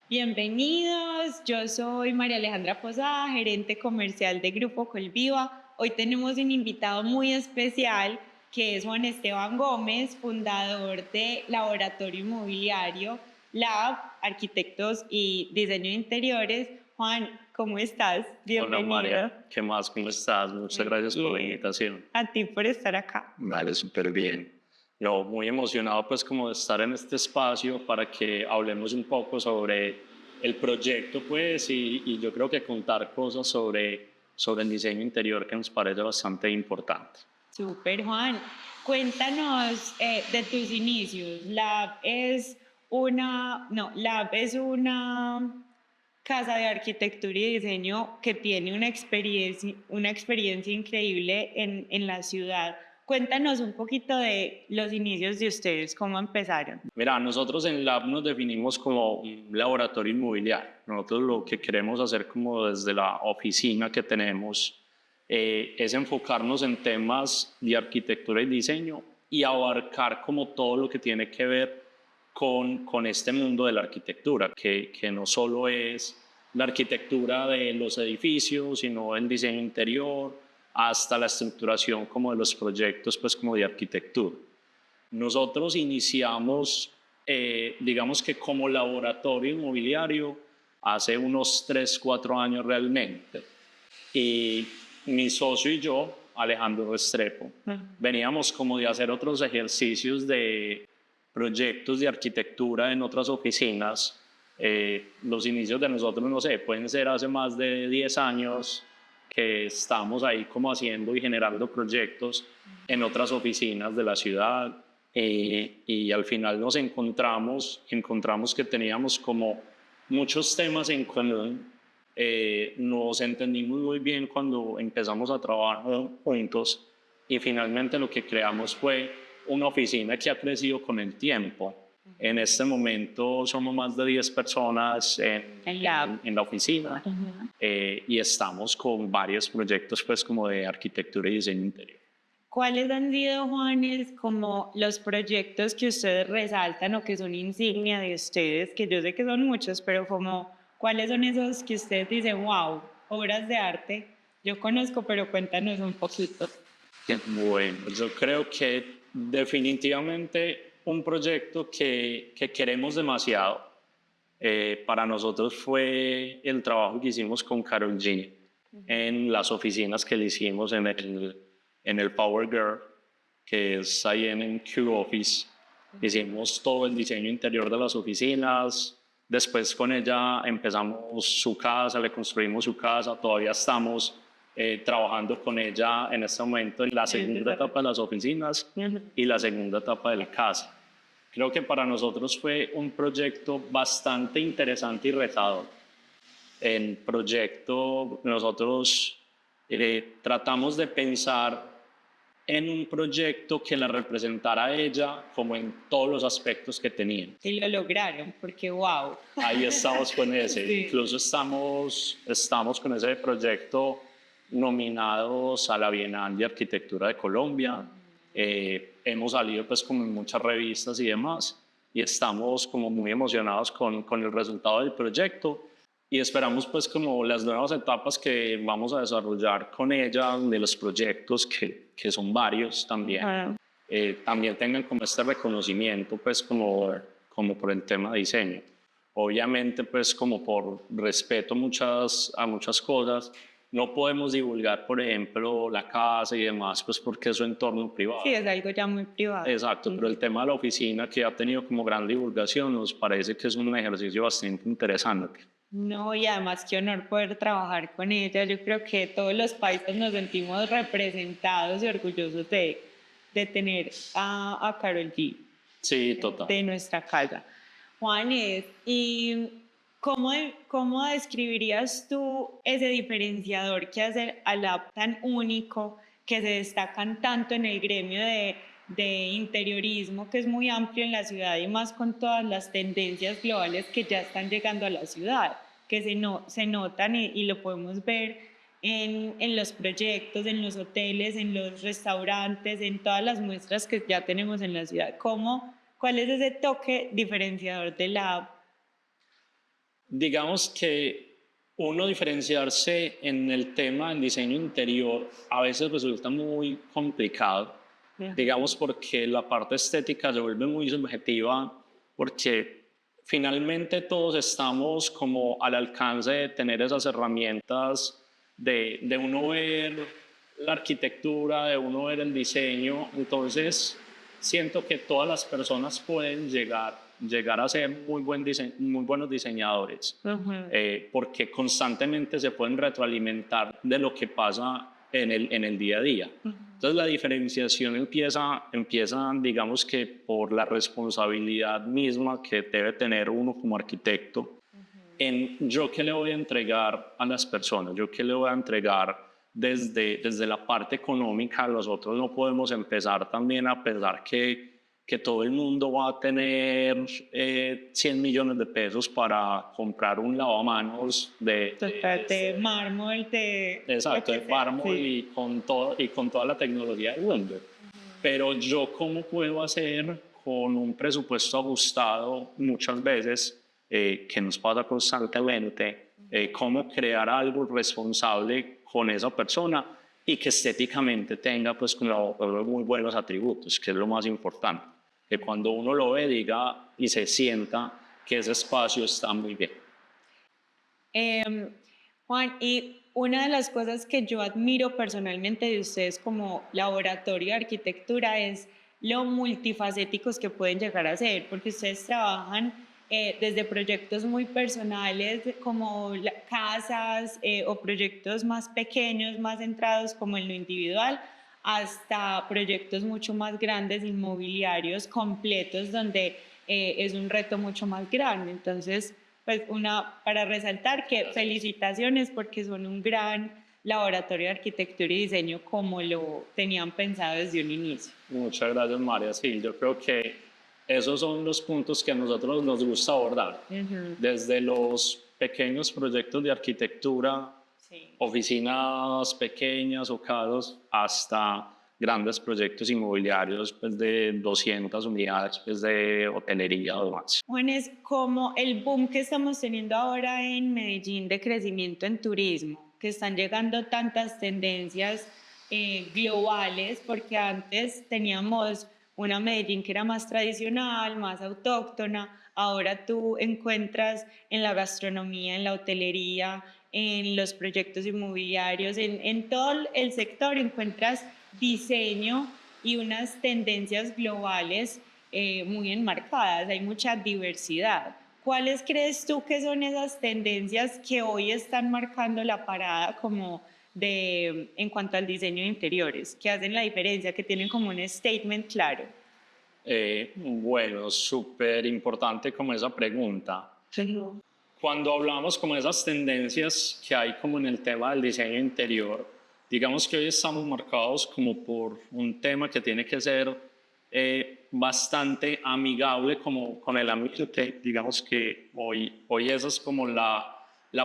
Bienvenidos, yo soy María Alejandra Posada, gerente comercial de Grupo Colviva. Hoy tenemos un invitado muy especial que es Juan Esteban Gómez, fundador de Laboratorio Inmobiliario, Lab, Arquitectos y Diseño de Interiores. Juan, ¿cómo estás? Hola Bienvenido. María, ¿qué más? ¿Cómo estás? Muchas Muy gracias por la bien. invitación. A ti por estar acá. Vale, súper bien. Yo muy emocionado pues como de estar en este espacio para que hablemos un poco sobre el proyecto pues y yo creo que contar cosas sobre el diseño interior que nos parece bastante importante. Super Juan, cuéntanos de tus inicios. Lab es una casa de arquitectura y diseño que tiene una experiencia increíble en la ciudad. Cuéntanos un poquito de los inicios de ustedes, cómo empezaron. Mira, nosotros en Lab nos definimos como un laboratorio inmobiliario. Nosotros lo que queremos hacer como desde la oficina que tenemos es enfocarnos en temas de arquitectura y diseño y abarcar como todo lo que tiene que ver con este mundo de la arquitectura, que no solo es la arquitectura de los edificios, sino el diseño interior, hasta la estructuración como de los proyectos, pues como de arquitectura. Nosotros iniciamos, digamos que como laboratorio inmobiliario, hace unos 3 4 años realmente. Y mi socio y yo, Alejandro Restrepo, veníamos como de hacer otros ejercicios de proyectos de arquitectura en otras oficinas. Los inicios de nosotros, no sé, pueden ser hace más de 10 años que estamos ahí como haciendo y generando proyectos en otras oficinas de la ciudad. Y al final nos encontramos que teníamos como muchos temas en común. Nos entendimos muy bien cuando empezamos a trabajar juntos y finalmente lo que creamos fue una oficina que ha crecido con el tiempo. En este momento somos más de 10 personas en la oficina y estamos con varios proyectos pues como de arquitectura y diseño interior. ¿Cuáles han sido, Juanes, como los proyectos que ustedes resaltan o que son insignia de ustedes? Que yo sé que son muchos, pero como, ¿cuáles son esos que ustedes dicen, wow, obras de arte? Yo conozco, pero cuéntanos un poquito. Bueno, yo creo que definitivamente un proyecto que queremos demasiado para nosotros fue el trabajo que hicimos con Karol G en las oficinas que le hicimos en el Power Girl, que es ahí en Q Office. Hicimos todo el diseño interior de las oficinas. Después con ella empezamos su casa, le construimos su casa. Todavía estamos trabajando con ella en este momento en la segunda etapa de las oficinas y la segunda etapa de la casa. Creo que para nosotros fue un proyecto bastante interesante y retador. En proyecto nosotros tratamos de pensar en un proyecto que la representara a ella como en todos los aspectos que tenía. Y lo lograron, porque wow. Ahí estamos con ese. Sí. Incluso estamos con ese proyecto nominados a la Bienal de Arquitectura de Colombia. Hemos salido pues como en muchas revistas y demás y estamos como muy emocionados con el resultado del proyecto y esperamos pues como las nuevas etapas que vamos a desarrollar con ella, de los proyectos que son varios también, también tengan como este reconocimiento pues como por el tema de diseño. Obviamente pues como por respeto a muchas cosas, no podemos divulgar, por ejemplo, la casa y demás, pues porque es su entorno privado. Sí, es algo ya muy privado. Exacto, pero el tema de la oficina que ha tenido como gran divulgación nos parece que es un ejercicio bastante interesante. No, y además qué honor poder trabajar con ella. Yo creo que todos los países nos sentimos representados y orgullosos de tener a Karol G Sí, total. de nuestra casa. Juanes, ¿y cómo describirías tú ese diferenciador que hace a Lab tan único, que se destacan tanto en el gremio de interiorismo, que es muy amplio en la ciudad y más con todas las tendencias globales que ya están llegando a la ciudad, que se notan y lo podemos ver en los proyectos, en los hoteles, en los restaurantes, en todas las muestras que ya tenemos en la ciudad? ¿Cuál es ese toque diferenciador de la app? Digamos que uno diferenciarse en el tema del diseño interior a veces resulta muy complicado, digamos porque la parte estética se vuelve muy subjetiva, porque finalmente todos estamos como al alcance de tener esas herramientas de uno ver la arquitectura, de uno ver el diseño. Entonces siento que todas las personas pueden llegar a ser muy buenos diseñadores, porque constantemente se pueden retroalimentar de lo que pasa en el día a día. Entonces la diferenciación empieza, digamos que por la responsabilidad misma que debe tener uno como arquitecto en yo qué le voy a entregar a las personas, yo qué le voy a entregar desde la parte económica. Nosotros no podemos empezar también a pensar que todo el mundo va a tener 100 millones de pesos para comprar un lavamanos De mármol, de lo exacto, que de sea. mármol Sí. y con toda la tecnología del mundo. Pero yo, ¿cómo puedo hacer con un presupuesto ajustado muchas veces, que nos pasa constantemente, cómo crear algo responsable con esa persona y que estéticamente tenga pues como muy buenos atributos, que es lo más importante? Que cuando uno lo ve diga y se sienta que ese espacio está muy bien. Em, Juan, y una de las cosas que yo admiro personalmente de ustedes como laboratorio de arquitectura es lo multifacéticos que pueden llegar a ser, porque ustedes trabajan desde proyectos muy personales como casas o proyectos más pequeños, más centrados como en lo individual, hasta proyectos mucho más grandes, inmobiliarios completos, donde es un reto mucho más grande. Entonces, pues para resaltar que felicitaciones porque son un gran laboratorio de arquitectura y diseño como lo tenían pensado desde un inicio. Muchas gracias, María. Sí, yo creo que esos son los puntos que a nosotros nos gusta abordar. Desde los pequeños proyectos de arquitectura, Sí. oficinas pequeñas o casas, hasta grandes proyectos inmobiliarios pues, de 200 unidades pues, de hotelería o demás. Juan, es como el boom que estamos teniendo ahora en Medellín de crecimiento en turismo, que están llegando tantas tendencias globales, porque antes teníamos una Medellín que era más tradicional, más autóctona. Ahora tú encuentras en la gastronomía, en la hotelería, en los proyectos inmobiliarios, en todo el sector encuentras diseño y unas tendencias globales muy enmarcadas, hay mucha diversidad. ¿Cuáles crees tú que son esas tendencias que hoy están marcando la parada como en cuanto al diseño de interiores, que hacen la diferencia, que tienen como un statement claro? Bueno, súper importante como esa pregunta. Cuando hablamos como de esas tendencias que hay como en el tema del diseño interior, digamos que hoy estamos marcados como por un tema que tiene que ser bastante amigable como con el ambiente. Digamos que hoy esa es como la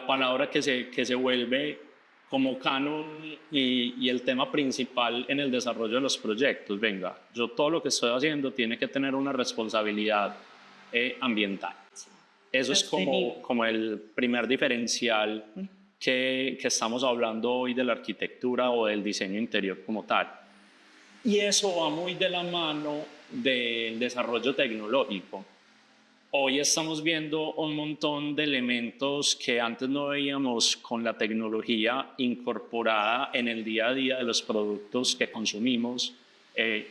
palabra que se vuelve como canon y el tema principal en el desarrollo de los proyectos. Venga, yo todo lo que estoy haciendo tiene que tener una responsabilidad ambiental. Eso es como el primer diferencial que estamos hablando hoy de la arquitectura o del diseño interior como tal. Y eso va muy de la mano del desarrollo tecnológico. Hoy estamos viendo un montón de elementos que antes no veíamos con la tecnología incorporada en el día a día de los productos que consumimos,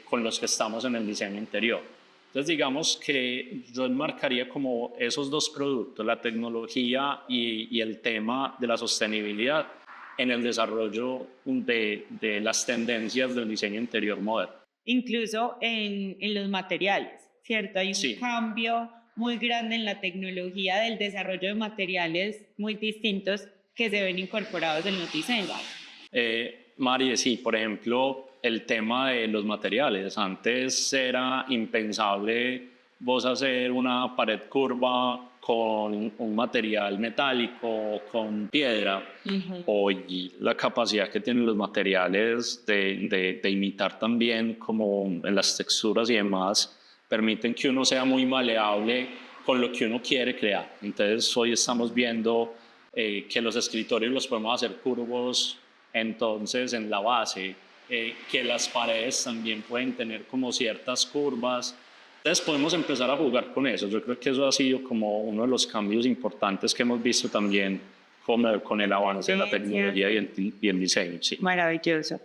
con los que estamos en el diseño interior. Entonces, digamos que yo enmarcaría como esos dos productos, la tecnología y el tema de la sostenibilidad en el desarrollo de las tendencias del diseño interior moderno. Incluso en los materiales, ¿cierto? Hay un Sí. cambio muy grande en la tecnología del desarrollo de materiales muy distintos que se ven incorporados en los diseños. Mari, sí, por ejemplo, el tema de los materiales. Antes era impensable vos hacer una pared curva con un material metálico, con piedra. Hoy la capacidad que tienen los materiales de imitar también como en las texturas y demás, permiten que uno sea muy maleable con lo que uno quiere crear. Entonces hoy estamos viendo que los escritorios los podemos hacer curvos, entonces en la base, que las paredes también pueden tener como ciertas curvas. Entonces podemos empezar a jugar con eso. Yo creo que eso ha sido como uno de los cambios importantes que hemos visto también con el avance de la tecnología y el diseño. Sí. Maravilloso.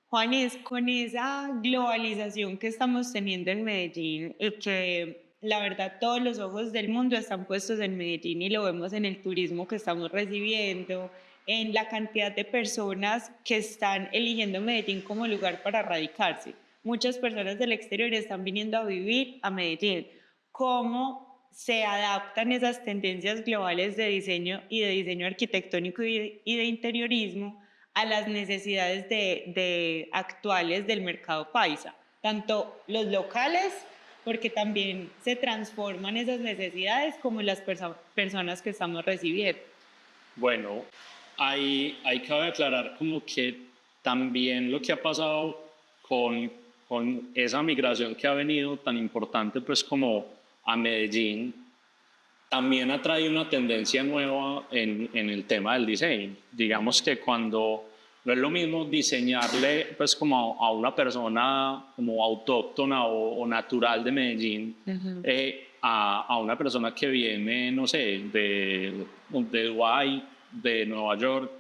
Juanes, con esa globalización que estamos teniendo en Medellín y que la verdad todos los ojos del mundo están puestos en Medellín y lo vemos en el turismo que estamos recibiendo, en la cantidad de personas que están eligiendo Medellín como lugar para radicarse. Muchas personas del exterior están viniendo a vivir a Medellín. ¿Cómo se adaptan esas tendencias globales de diseño arquitectónico y de interiorismo a las necesidades actuales del mercado paisa? Tanto los locales, porque también se transforman esas necesidades, como las personas que estamos recibiendo. Bueno, hay cabe aclarar como que también lo que ha pasado con esa migración que ha venido tan importante pues como a Medellín, también ha traído una tendencia nueva en el tema del diseño. Digamos que cuando no es lo mismo diseñarle pues como a una persona como autóctona o natural de Medellín, a una persona que viene, no sé, de Dubái, de Nueva York.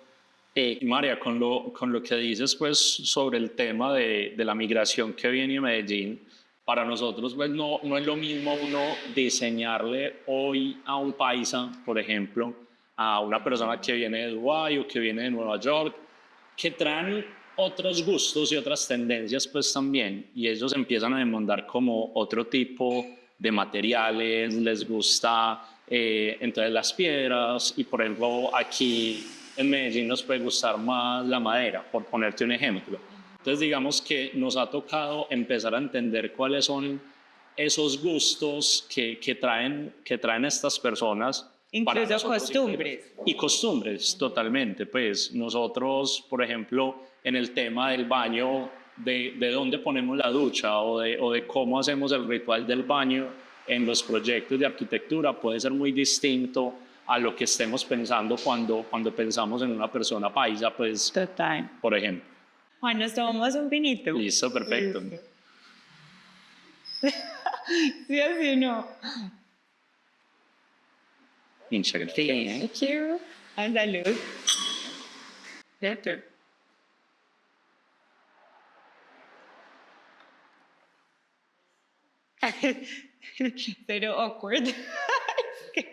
María, con lo que dices pues sobre el tema de la migración que viene a Medellín, para nosotros pues no es lo mismo uno diseñarle hoy a un paisa, por ejemplo, a una persona que viene de Dubái o que viene de Nueva York, que traen otros gustos y otras tendencias pues también, y ellos empiezan a demandar como otro tipo de materiales, les gusta entonces las piedras, y por ejemplo aquí en Medellín nos puede gustar más la madera, por ponerte un ejemplo. Entonces digamos que nos ha tocado empezar a entender cuáles son esos gustos que traen estas personas. Incluso costumbres. Y costumbres, totalmente. Pues nosotros, por ejemplo, en el tema del baño, de dónde ponemos la ducha o de cómo hacemos el ritual del baño en los proyectos de arquitectura puede ser muy distinto a lo que estemos pensando cuando pensamos en una persona paisa, pues, Total. por ejemplo. Juan, nos tomamos un vinito. Listo, perfecto. ¿Sí o sí no? Muchas gracias. Thank you. A salud. ¿Cierto? Pero awkward. Qué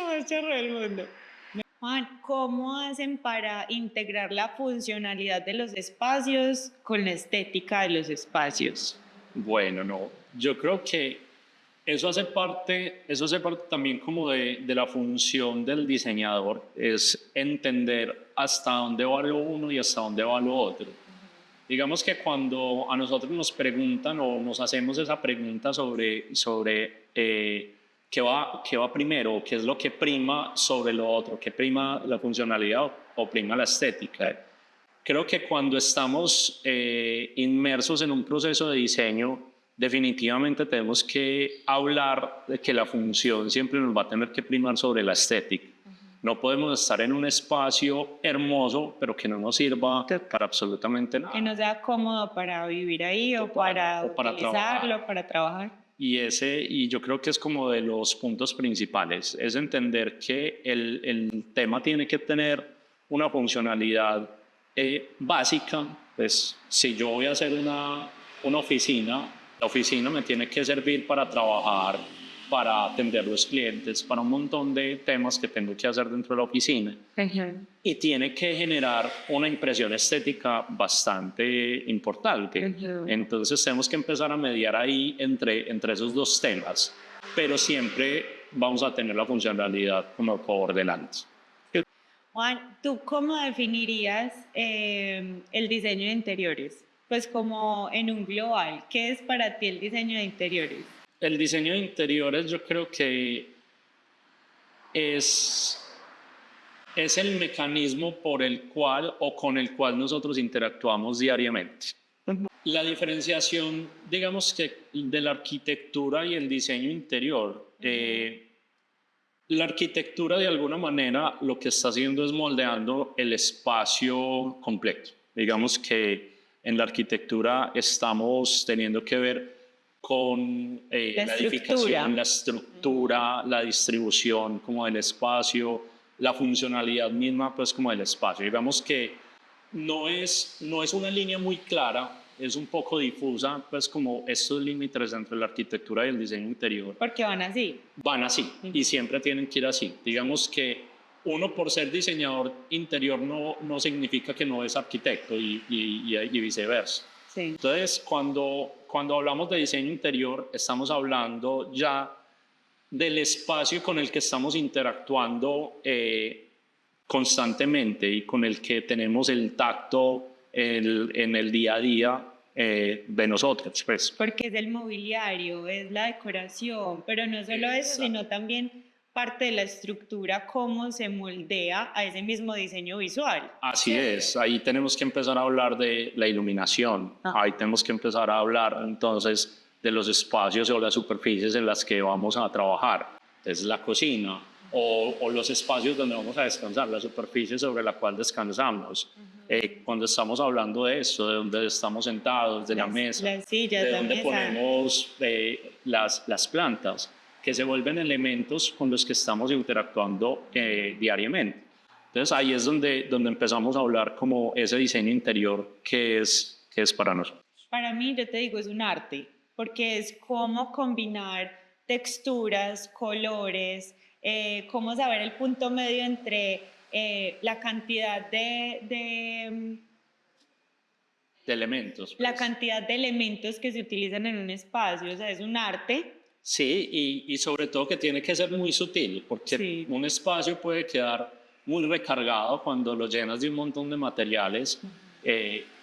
más chorro del mundo. Juan, ¿cómo hacen para integrar la funcionalidad de los espacios con la estética de los espacios? Bueno, no, yo creo que eso hace parte también como de la función del diseñador, es entender hasta dónde va lo uno y hasta dónde va lo otro. Digamos que cuando a nosotros nos preguntan o nos hacemos esa pregunta sobre qué va primero, qué es lo que prima sobre lo otro, qué prima la funcionalidad o prima la estética. Creo que cuando estamos inmersos en un proceso de diseño, definitivamente tenemos que hablar de que la función siempre nos va a tener que primar sobre la estética. No podemos estar en un espacio hermoso, pero que no nos sirva para absolutamente nada. Que no sea cómodo para vivir ahí o para utilizarlo, para trabajar. Y yo creo que es como de los puntos principales, es entender que el tema tiene que tener una funcionalidad básica. Pues si yo voy a hacer una oficina, la oficina me tiene que servir para trabajar, para atender los clientes, para un montón de temas que tengo que hacer dentro de la oficina. Y tiene que generar una impresión estética bastante importante. Entonces tenemos que empezar a mediar ahí entre esos dos temas, pero siempre vamos a tener la funcionalidad como por delante. Juan, ¿tú cómo definirías el diseño de interiores? Pues como en un global, ¿qué es para ti el diseño de interiores? El diseño de interiores yo creo que es el mecanismo por el cual o con el cual nosotros interactuamos diariamente. La diferenciación, digamos que de la arquitectura y el diseño interior, la arquitectura de alguna manera lo que está haciendo es moldeando el espacio completo. Digamos que en la arquitectura estamos teniendo que ver con la edificación, la estructura, la distribución como del espacio, la funcionalidad misma pues como del espacio. Digamos que no es una línea muy clara, es un poco difusa, pues como estos límites entre la arquitectura y el diseño interior Porque van así. van así y siempre tienen que ir así. Digamos que uno por ser diseñador interior no significa que no es arquitecto y viceversa. Sí. Entonces, cuando hablamos de diseño interior, estamos hablando ya del espacio con el que estamos interactuando constantemente y con el que tenemos el tacto en el día a día de nosotros. Pues. Porque es el mobiliario, es la decoración, pero no solo eso, sino también parte de la estructura, cómo se moldea a ese mismo diseño visual. Así es, ahí tenemos que empezar a hablar de la iluminación, ahí tenemos que empezar a hablar entonces de los espacios o las superficies en las que vamos a trabajar, es la cocina o los espacios donde vamos a descansar, la superficie sobre la cual descansamos. Cuando estamos hablando de eso, de donde estamos sentados, de la mesa, las sillas, de la donde mesa. ponemos las plantas, que se vuelven elementos con los que estamos interactuando diariamente. Entonces ahí es donde empezamos a hablar como ese diseño interior que es para nosotros. Para mí, yo te digo, es un arte, porque es cómo combinar texturas, colores, cómo saber el punto medio entre la cantidad de elementos. Pues. La cantidad de elementos que se utilizan en un espacio, o sea, es un arte. Sí, y sobre todo que tiene que ser muy sutil, porque un espacio puede quedar muy recargado cuando lo llenas de un montón de materiales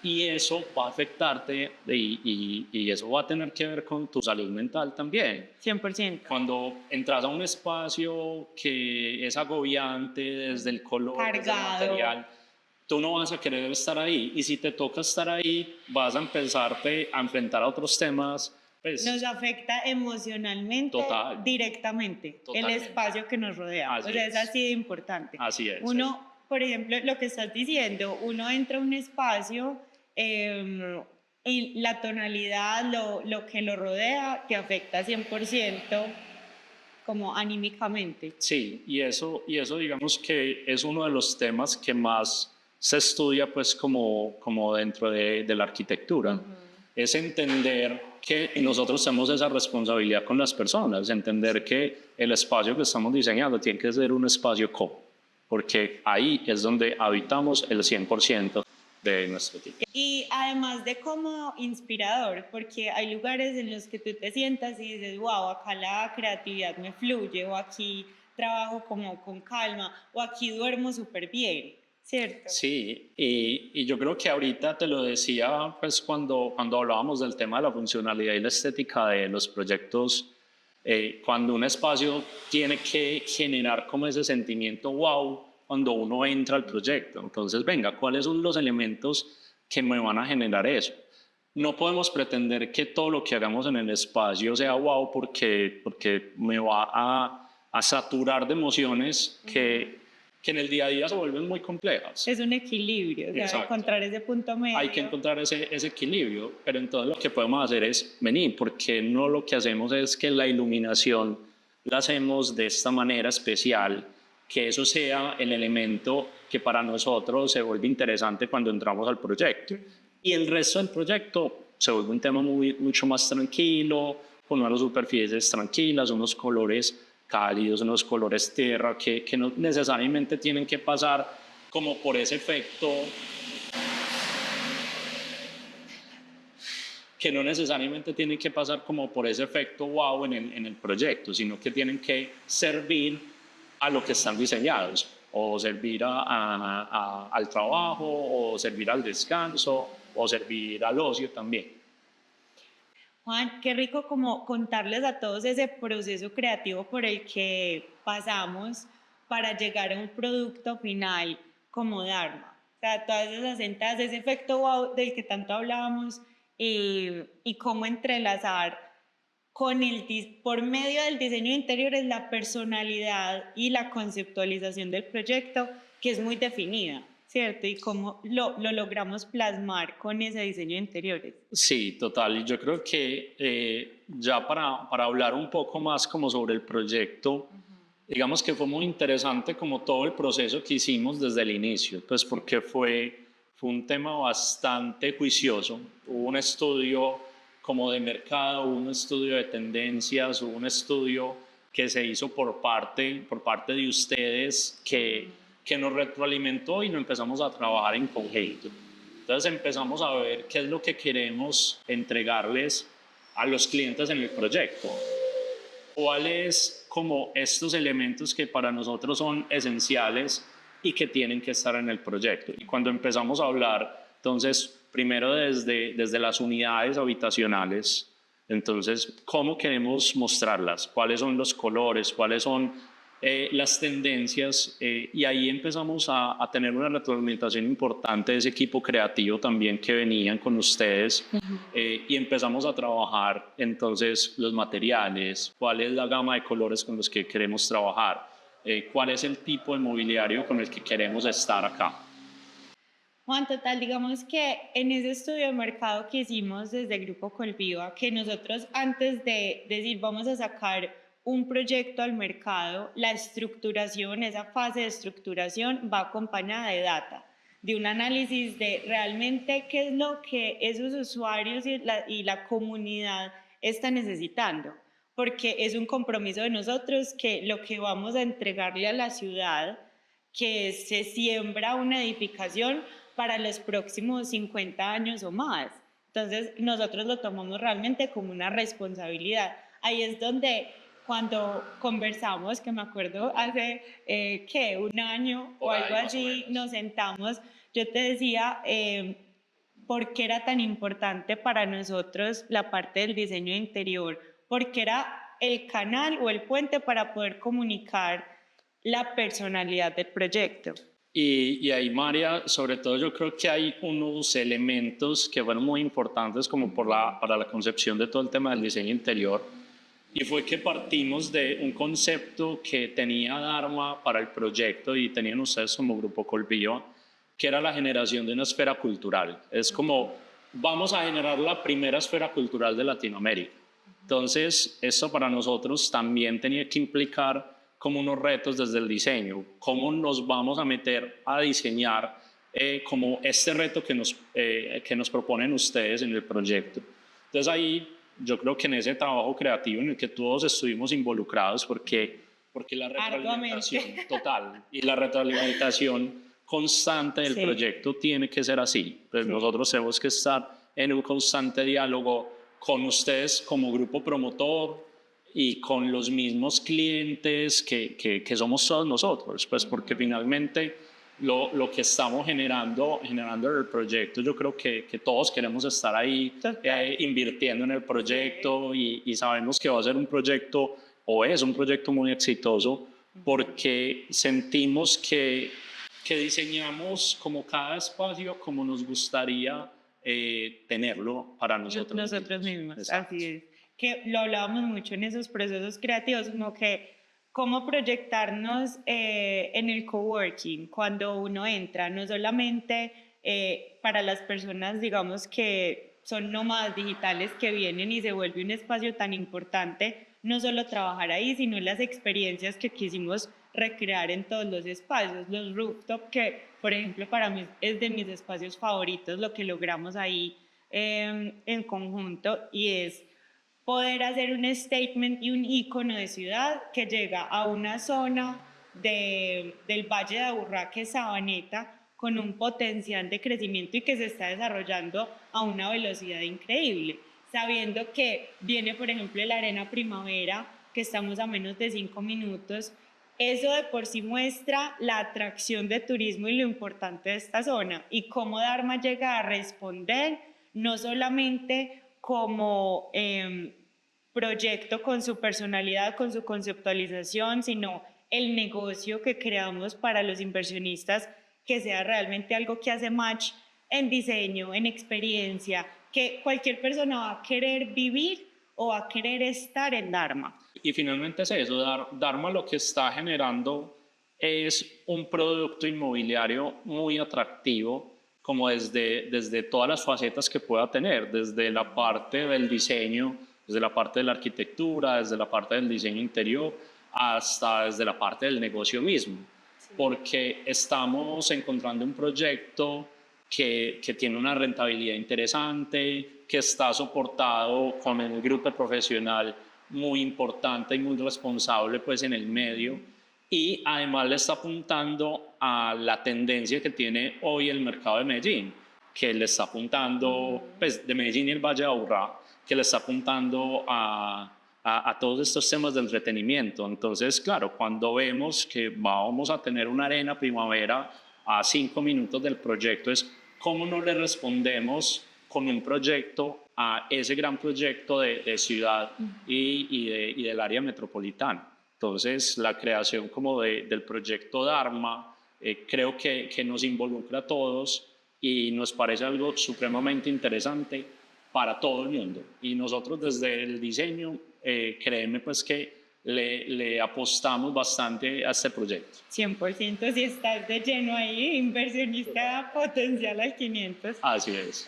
y eso va a afectarte y eso va a tener que ver con tu salud mental también. 100%. Cuando entras a un espacio que es agobiante desde el color, cargado, desde el material, tú no vas a querer estar ahí y si te toca estar ahí vas a empezarte a enfrentar a otros temas. Pues, nos afecta emocionalmente directamente el espacio que nos rodea. Así o sea, es así de importante. Así es. Uno, por ejemplo, lo que estás diciendo, uno entra a un espacio y la tonalidad, lo que lo rodea, te afecta 100% como anímicamente. Sí, y eso digamos que es uno de los temas que más se estudia pues como dentro de la arquitectura. Es entender que nosotros tenemos esa responsabilidad con las personas, entender que el espacio que estamos diseñando tiene que ser un espacio cómodo, porque ahí es donde habitamos el 100% de nuestro tiempo. Y además de como inspirador, porque hay lugares en los que tú te sientas y dices, wow, acá la creatividad me fluye, o aquí trabajo como con calma, o aquí duermo súper bien. ¿Cierto? Sí, y yo creo que ahorita te lo decía pues cuando hablábamos del tema de la funcionalidad y la estética de los proyectos, cuando un espacio tiene que generar como ese sentimiento wow cuando uno entra al proyecto. Entonces, venga, ¿cuáles son los elementos que me van a generar eso? No podemos pretender que todo lo que hagamos en el espacio sea wow porque me va a saturar de emociones que en el día a día se vuelven muy complejas. Es un equilibrio, o sea, encontrar ese punto medio. Hay que encontrar ese equilibrio, pero entonces lo que podemos hacer es venir, porque no lo que hacemos es que la iluminación la hacemos de esta manera especial, que eso sea el elemento que para nosotros se vuelve interesante cuando entramos al proyecto. Y el resto del proyecto se vuelve un tema mucho más tranquilo, con unas superficies tranquilas, unos colores cálidos, unos colores tierra que no necesariamente tienen que pasar como por ese efecto, que no necesariamente tienen que pasar como por ese efecto wow en el proyecto, sino que tienen que servir a lo que están diseñados, o servir al trabajo, o servir al descanso, o servir al ocio también. Juan, qué rico como contarles a todos ese proceso creativo por el que pasamos para llegar a un producto final como Dharma. O sea, todas esas sentadas, ese efecto wow del que tanto hablábamos, y cómo entrelazar por medio del diseño de interiores la personalidad y la conceptualización del proyecto, que es muy definida, ¿cierto? Y cómo lo logramos plasmar con ese diseño de interiores. Sí, total. Y yo creo que ya para hablar un poco más como sobre el proyecto, digamos que fue muy interesante como todo el proceso que hicimos desde el inicio, pues porque fue un tema bastante juicioso. Hubo un estudio como de mercado, hubo un estudio de tendencias, hubo un estudio que se hizo por parte de ustedes que nos retroalimentó y lo empezamos a trabajar en conjunto. Entonces empezamos a ver qué es lo que queremos entregarles a los clientes en el proyecto. ¿Cuáles como estos elementos que para nosotros son esenciales y que tienen que estar en el proyecto? Y cuando empezamos a hablar, entonces, primero desde las unidades habitacionales, entonces, ¿cómo queremos mostrarlas? ¿Cuáles son los colores? ¿Cuáles son las tendencias? Y ahí empezamos a tener una retroalimentación importante de ese equipo creativo también que venían con ustedes y empezamos a trabajar entonces los materiales, cuál es la gama de colores con los que queremos trabajar, cuál es el tipo de mobiliario con el que queremos estar acá. Juan, total, digamos que en ese estudio de mercado que hicimos desde Grupo Colviva, que nosotros antes de decir vamos a sacar un proyecto al mercado, la estructuración, esa fase de estructuración va acompañada de data, de un análisis de realmente qué es lo que esos usuarios y la comunidad están necesitando, porque es un compromiso de nosotros que lo que vamos a entregarle a la ciudad, que se siembra una edificación para los próximos 50 años o más. Entonces, nosotros lo tomamos realmente como una responsabilidad. Ahí es donde cuando conversamos, que me acuerdo hace, ¿qué? Un año o algo así, nos sentamos, yo te decía, ¿por qué era tan importante para nosotros la parte del diseño interior? Porque era el canal o el puente para poder comunicar la personalidad del proyecto. Y ahí, María, sobre todo yo creo que hay unos elementos que fueron muy importantes como para la concepción de todo el tema del diseño interior. Y fue que partimos de un concepto que tenía Dharma para el proyecto y tenían ustedes como Grupo Colvío, que era la generación de una esfera cultural. Es como, vamos a generar la primera esfera cultural de Latinoamérica. Entonces, esto para nosotros también tenía que implicar como unos retos desde el diseño, cómo nos vamos a meter a diseñar como este reto que nos proponen ustedes en el proyecto. Entonces ahí yo creo que en ese trabajo creativo en el que todos estuvimos involucrados, porque la retroalimentación total y la retroalimentación constante del proyecto tiene que ser así. Pues nosotros tenemos que estar en un constante diálogo con ustedes como grupo promotor y con los mismos clientes que somos todos nosotros, pues porque finalmente lo que estamos generando en el proyecto, yo creo que todos queremos estar ahí invirtiendo en el proyecto y sabemos que va a ser un proyecto o es un proyecto muy exitoso porque sentimos que diseñamos como cada espacio como nos gustaría tenerlo para nosotros mismos. Exacto. Así es. Que lo hablábamos mucho en esos procesos creativos, como que cómo proyectarnos en el coworking cuando uno entra, no solamente para las personas, digamos, que son nómadas digitales que vienen y se vuelve un espacio tan importante, no solo trabajar ahí, sino las experiencias que quisimos recrear en todos los espacios, los rooftop, que por ejemplo para mí es de mis espacios favoritos, lo que logramos ahí en conjunto, y es poder hacer un statement y un icono de ciudad que llega a una zona del Valle de Aburrá, que es Sabaneta, con un potencial de crecimiento y que se está desarrollando a una velocidad increíble, sabiendo que viene, por ejemplo, la Arena Primavera, que estamos a menos de 5 minutos. Eso de por sí muestra la atracción de turismo y lo importante de esta zona, y cómo Dharma llega a responder no solamente como proyecto con su personalidad, con su conceptualización, sino el negocio que creamos para los inversionistas, que sea realmente algo que hace match en diseño, en experiencia, que cualquier persona va a querer vivir o va a querer estar en Dharma. Y finalmente es eso, Dharma lo que está generando es un producto inmobiliario muy atractivo, como desde todas las facetas que pueda tener, desde la parte del diseño, desde la parte de la arquitectura, desde la parte del diseño interior, hasta desde la parte del negocio mismo, porque estamos encontrando un proyecto que tiene una rentabilidad interesante, que está soportado con un grupo profesional muy importante y muy responsable pues en el medio, y además le está apuntando a la tendencia que tiene hoy el mercado de Medellín, que le está apuntando, pues de Medellín y el Valle de Aburrá, que le está apuntando a todos estos temas de entretenimiento. Entonces, claro, cuando vemos que vamos a tener una arena primavera a 5 minutos del proyecto, es cómo no le respondemos con un proyecto a ese gran proyecto de ciudad y del área metropolitana. Entonces, la creación como del proyecto Dharma creo que nos involucra a todos y nos parece algo supremamente interesante para todo el mundo. Y nosotros desde el diseño, créeme pues que le apostamos bastante a este proyecto. 100%, si estás de lleno ahí, inversionista potencial al 500. Así es.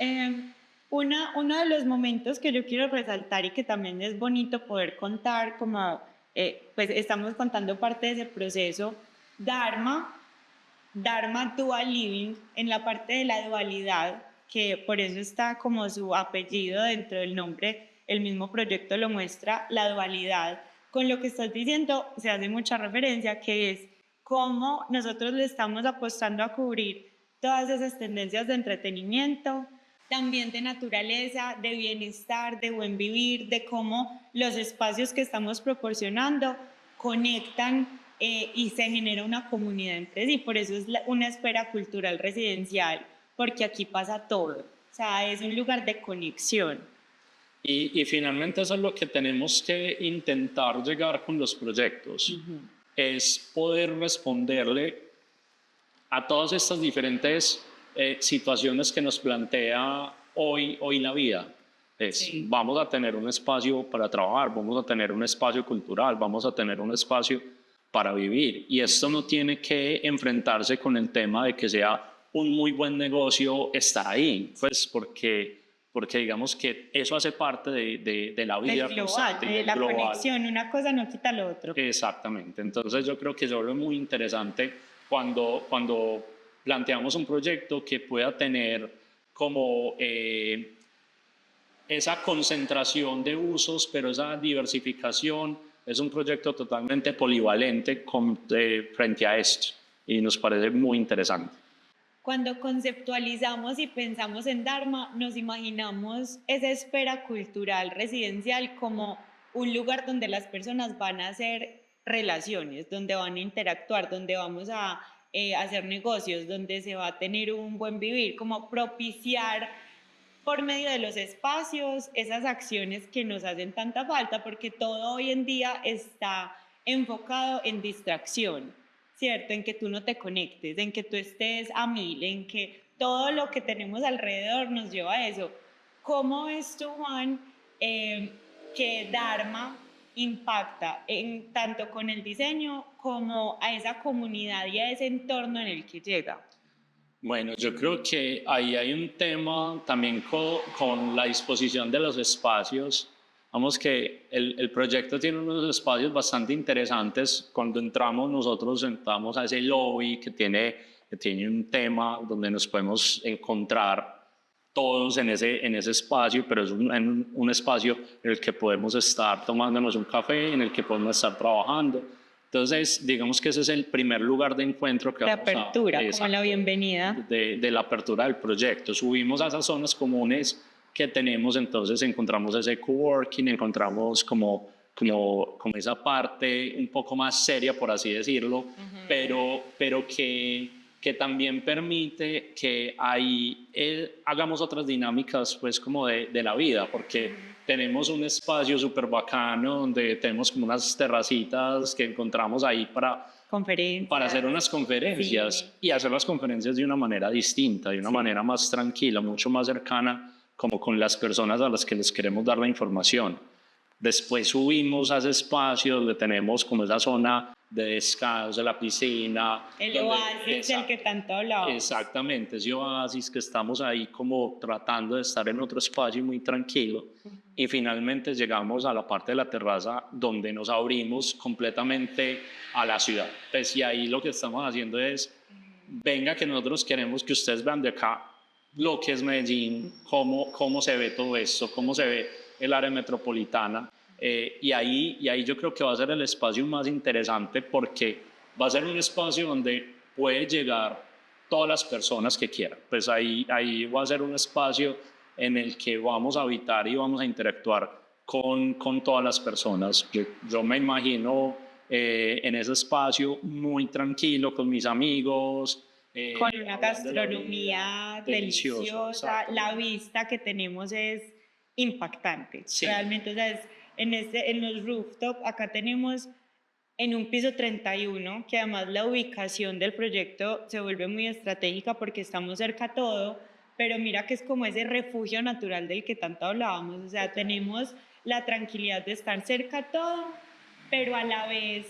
Uno de los momentos que yo quiero resaltar y que también es bonito poder contar, como pues estamos contando parte de ese proceso, Dharma Dual Living, en la parte de la dualidad, que por eso está como su apellido dentro del nombre, el mismo proyecto lo muestra, la dualidad. Con lo que estás diciendo se hace mucha referencia, que es cómo nosotros le estamos apostando a cubrir todas esas tendencias de entretenimiento, también de naturaleza, de bienestar, de buen vivir, de cómo los espacios que estamos proporcionando conectan y se genera una comunidad entre sí. Por eso es una esfera cultural residencial, porque aquí pasa todo. O sea, es un lugar de conexión. Y finalmente eso es lo que tenemos que intentar llegar con los proyectos, es poder responderle a todas estas diferentes situaciones que nos plantea hoy la vida. Vamos a tener un espacio para trabajar, vamos a tener un espacio cultural, vamos a tener un espacio para vivir. Y esto no tiene que enfrentarse con el tema de que sea un muy buen negocio estar ahí, pues porque digamos que eso hace parte de la vida del global, de la global. Conexión, una cosa no quita lo otro. Exactamente, entonces yo creo que eso es muy interesante cuando planteamos un proyecto que pueda tener como esa concentración de usos, pero esa diversificación. Es un proyecto totalmente polivalente frente a esto y nos parece muy interesante. Cuando conceptualizamos y pensamos en Dharma, nos imaginamos esa esfera cultural residencial como un lugar donde las personas van a hacer relaciones, donde van a interactuar, donde vamos a hacer negocios, donde se va a tener un buen vivir, como propiciar por medio de los espacios esas acciones que nos hacen tanta falta, porque todo hoy en día está enfocado en distracción, ¿cierto? En que tú no te conectes, en que tú estés a 1000, en que todo lo que tenemos alrededor nos lleva a eso. ¿Cómo ves tú, Juan, que Dharma impacta tanto con el diseño como a esa comunidad y a ese entorno en el que llega? Bueno, yo creo que ahí hay un tema también con la disposición de los espacios. Vamos que el proyecto tiene unos espacios bastante interesantes. Cuando nosotros entramos a ese lobby que tiene un tema donde nos podemos encontrar todos en ese espacio, pero es un espacio en el que podemos estar tomándonos un café, en el que podemos estar trabajando. Entonces, digamos que ese es el primer lugar de encuentro que vamos a... apertura, como la bienvenida. De la apertura del proyecto. Subimos a esas zonas comunes que tenemos, entonces encontramos ese coworking, encontramos como esa parte un poco más seria, por así decirlo, pero que también permite que ahí hagamos otras dinámicas pues como de la vida, porque tenemos un espacio súper bacano donde tenemos como unas terracitas que encontramos ahí para hacer unas conferencias, y hacer las conferencias de una manera distinta, de una manera más tranquila, mucho más cercana como con las personas a las que les queremos dar la información. Después subimos a ese espacio donde tenemos como esa zona de descanso, de la piscina. El oasis del que tanto hablábamos. Exactamente, ese oasis que estamos ahí como tratando de estar en otro espacio muy tranquilo. Y finalmente llegamos a la parte de la terraza donde nos abrimos completamente a la ciudad. Pues y ahí lo que estamos haciendo es, venga que nosotros queremos que ustedes vean de acá lo que es Medellín, cómo se ve todo esto, cómo se ve el área metropolitana. Y ahí yo creo que va a ser el espacio más interesante porque va a ser un espacio donde puede llegar todas las personas que quieran. Pues ahí va a ser un espacio en el que vamos a habitar y vamos a interactuar con todas las personas. Yo me imagino en ese espacio muy tranquilo con mis amigos. Con una gastronomía deliciosa, la vista que tenemos es impactante. Sí. Realmente, o sea, en los rooftop, acá tenemos en un piso 31, que además la ubicación del proyecto se vuelve muy estratégica porque estamos cerca a todo, pero mira que es como ese refugio natural del que tanto hablábamos, o sea, tenemos la tranquilidad de estar cerca a todo, pero a la vez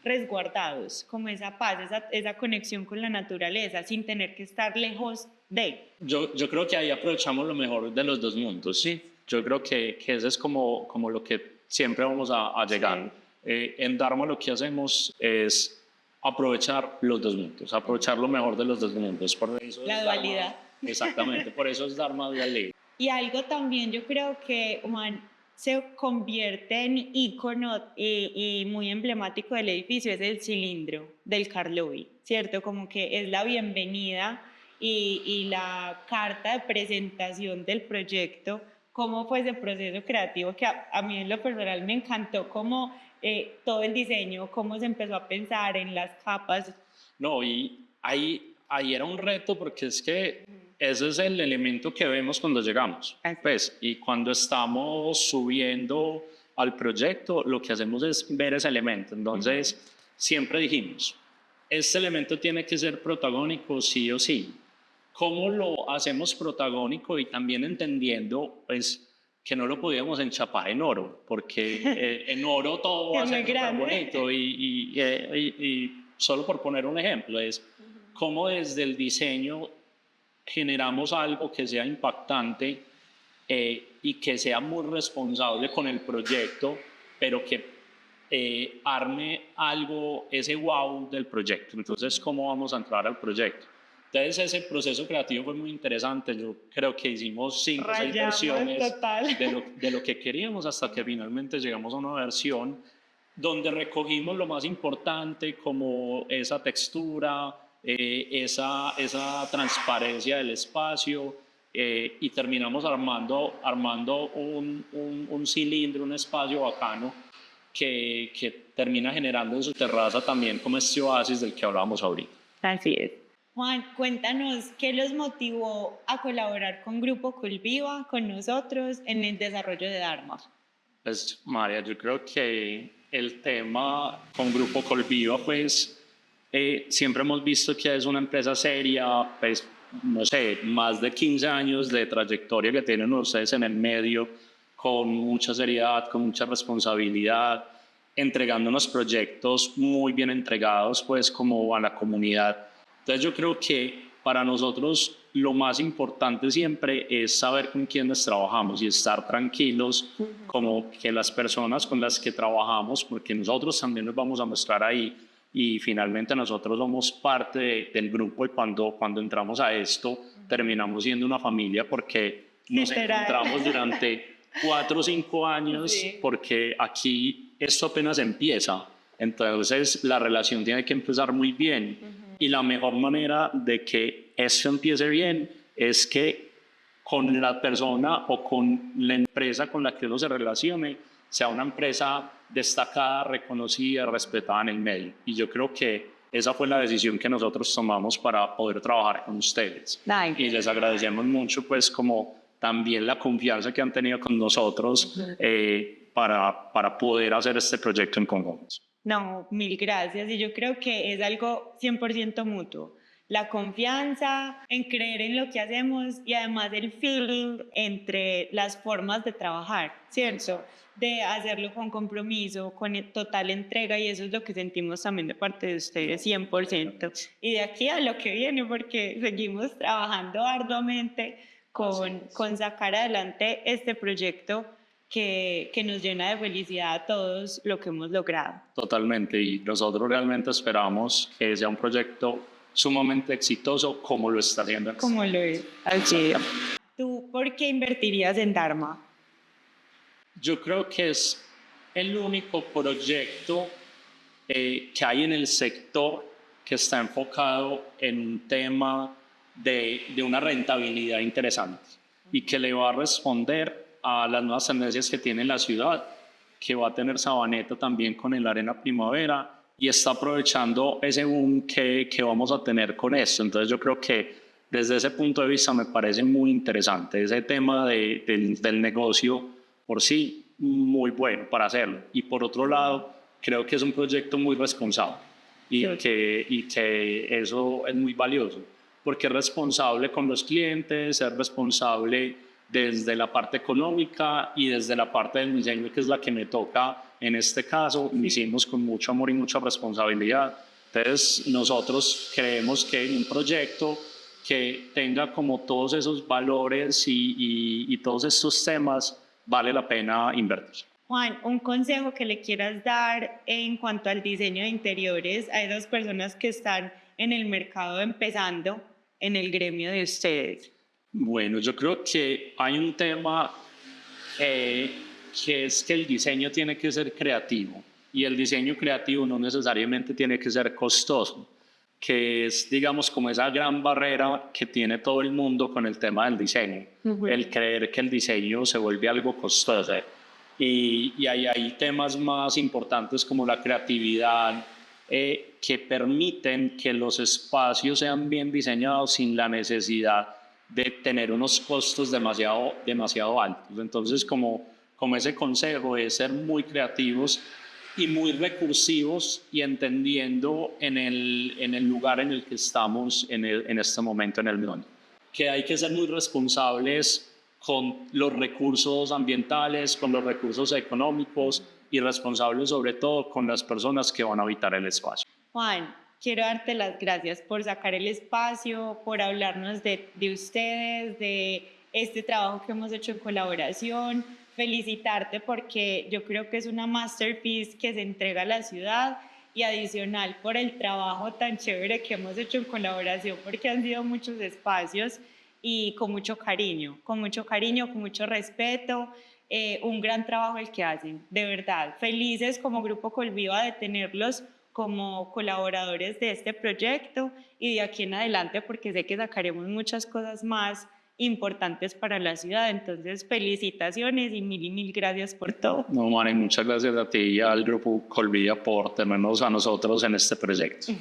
resguardados, como esa paz, esa conexión con la naturaleza, sin tener que estar lejos de. Yo creo que ahí aprovechamos lo mejor de los dos mundos, sí. Yo creo que eso es como lo que siempre vamos a llegar. Sí. En Dharma lo que hacemos es aprovechar los dos mundos, aprovechar lo mejor de los dos mundos. Por eso la dualidad. Dharma, exactamente, por eso es Dharma Dualidad. Y algo también yo creo que, Juan, se convierte en ícono y muy emblemático del edificio, es el cilindro del Karlovy, ¿cierto? Como que es la bienvenida y la carta de presentación del proyecto. ¿Cómo fue ese proceso creativo? Que a mí en lo personal me encantó, cómo todo el diseño, cómo se empezó a pensar en las capas. No, y ahí era un reto porque es que ese es el elemento que vemos cuando llegamos. Pues, y cuando estamos subiendo al proyecto, lo que hacemos es ver ese elemento. Entonces, siempre dijimos, este elemento tiene que ser protagónico sí o sí. ¿Cómo lo hacemos protagónico? Y también entendiendo, pues, que no lo podíamos enchapar en oro, porque en oro todo va a ser muy bonito. Y solo por poner un ejemplo, es cómo desde el diseño generamos algo que sea impactante y que sea muy responsable con el proyecto, pero que arme algo, ese wow del proyecto. Entonces, ¿cómo vamos a entrar al proyecto? Entonces, ese proceso creativo fue muy interesante. Yo creo que hicimos 5 o 6 versiones de lo que queríamos hasta que finalmente llegamos a una versión donde recogimos lo más importante, como esa textura, esa transparencia del espacio, y terminamos armando un cilindro, un espacio bacano que termina generando en su terraza también como este oasis del que hablábamos ahorita. Así es. Juan, cuéntanos qué los motivó a colaborar con Grupo Colviva, con nosotros, en el desarrollo de Dharma. Pues, María, yo creo que el tema con Grupo Colviva, pues, siempre hemos visto que es una empresa seria, pues, no sé, más de 15 años de trayectoria que tienen ustedes en el medio, con mucha seriedad, con mucha responsabilidad, entregando unos proyectos muy bien entregados, pues, como a la comunidad. Entonces yo creo que para nosotros lo más importante siempre es saber con quiénes trabajamos y estar tranquilos, como que las personas con las que trabajamos, porque nosotros también nos vamos a mostrar ahí y finalmente nosotros somos parte del grupo, y cuando entramos a esto terminamos siendo una familia porque nos encontramos durante 4 o 5 años, sí, porque aquí esto apenas empieza. Entonces la relación tiene que empezar muy bien. Y la mejor manera de que eso empiece bien es que con la persona o con la empresa con la que uno se relacione sea una empresa destacada, reconocida, respetada en el medio. Y yo creo que esa fue la decisión que nosotros tomamos para poder trabajar con ustedes. Nice. Y les agradecemos mucho, pues, como también la confianza que han tenido con nosotros para poder hacer este proyecto en conjunto. No, mil gracias. Y yo creo que es algo 100% mutuo. la confianza en creer en lo que hacemos y además el feeling entre las formas de trabajar, ¿cierto? De hacerlo con compromiso, con total entrega y eso es lo que sentimos también de parte de ustedes 100%. Y de aquí a lo que viene, porque seguimos trabajando arduamente con sacar adelante este proyecto que nos llena de felicidad a todos lo que hemos logrado. Totalmente, y nosotros realmente esperamos que sea un proyecto sumamente exitoso como lo está haciendo. Como lo es. Así es. ¿Tú por qué invertirías en Dharma? Yo creo que es el único proyecto que hay en el sector que está enfocado en un tema de una rentabilidad interesante y que le va a responder a las nuevas tendencias que tiene la ciudad, que va a tener Sabaneta también con el Arena Primavera y está aprovechando ese boom que vamos a tener con esto. Entonces yo creo que desde ese punto de vista me parece muy interesante ese tema del negocio por sí, muy bueno para hacerlo. Y por otro lado, creo que es un proyecto muy responsable y que eso es muy valioso, porque es responsable con los clientes, es responsable desde la parte económica y desde la parte del diseño, que es la que me toca en este caso. Lo hicimos con mucho amor y mucha responsabilidad. Entonces, nosotros creemos que un proyecto que tenga como todos esos valores y todos estos temas vale la pena invertir. Juan, un consejo que le quieras dar en cuanto al diseño de interiores a esas personas que están en el mercado empezando en el gremio de ustedes. Bueno, yo creo que hay un tema que es que el diseño tiene que ser creativo y el diseño creativo no necesariamente tiene que ser costoso, que es, digamos, como esa gran barrera que tiene todo el mundo con el tema del diseño, el creer que el diseño se vuelve algo costoso. Y hay temas más importantes como la creatividad, que permiten que los espacios sean bien diseñados sin la necesidad de tener unos costos demasiado altos. Entonces, como ese consejo es ser muy creativos y muy recursivos y entendiendo en el lugar en el que estamos en este momento en el mundo, que hay que ser muy responsables con los recursos ambientales, con los recursos económicos y responsables sobre todo con las personas que van a habitar el espacio. Juan, quiero darte las gracias por sacar el espacio, por hablarnos de ustedes, de este trabajo que hemos hecho en colaboración. Felicitarte porque yo creo que es una masterpiece que se entrega a la ciudad y adicional por el trabajo tan chévere que hemos hecho en colaboración porque han sido muchos espacios y con mucho cariño, con mucho respeto. Un gran trabajo el que hacen, de verdad. Felices como Grupo Colviva de tenerlos como colaboradores de este proyecto y de aquí en adelante porque sé que sacaremos muchas cosas más importantes para la ciudad. Entonces, felicitaciones y mil gracias por todo. No, Mari, muchas gracias a ti y al Grupo Colvilla por tenernos a nosotros en este proyecto.